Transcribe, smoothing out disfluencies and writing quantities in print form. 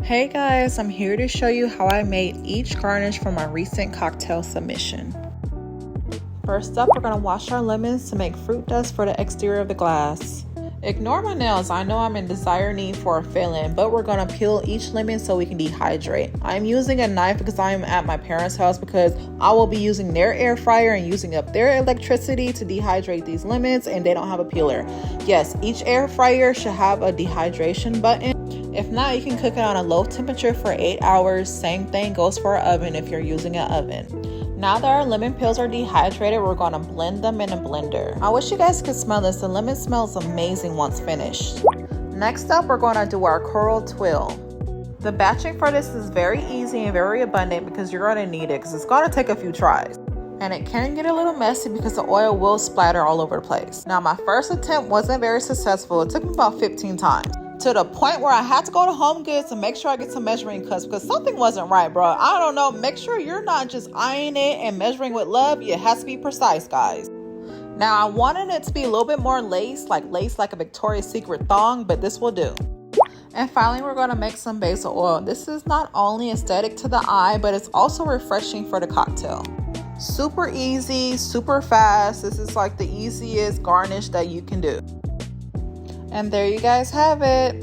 Hey guys, I'm here to show you how I made each garnish for my recent cocktail submission. First up, we're going to wash our lemons to make fruit dust for the exterior of the glass. Ignore my nails, I know I'm in dire need for a fill-in, but we're going to peel each lemon so we can dehydrate. I'm using a knife because I'm at my parents' house because I will be using their air fryer and using up their electricity to dehydrate these lemons, and they don't have a peeler. Yes, each air fryer should have a dehydration button. If not, you can cook it on a low temperature for 8 hours. Same thing goes for an oven if you're using an oven. Now that our lemon peels are dehydrated, we're going to blend them in a blender. I wish you guys could smell this. The lemon smells amazing once finished. Next up, we're going to do our coral twill. The batching for this is very easy and very abundant because you're going to need it because it's going to take a few tries. And it can get a little messy because the oil will splatter all over the place. Now, my first attempt wasn't very successful. It took me about 15 times. To the point where I had to go to Home Goods to make sure I get some measuring cups because something wasn't right, bro. I don't know. Make sure you're not just eyeing it and measuring with love. It has to be precise, guys. Now, I wanted it to be a little bit more lace like a Victoria's Secret thong, but this will do. And finally, we're going to make some basil oil. This is not only aesthetic to the eye, but it's also refreshing for the cocktail. Super easy, super fast. This is like the easiest garnish that you can do. And there you guys have it.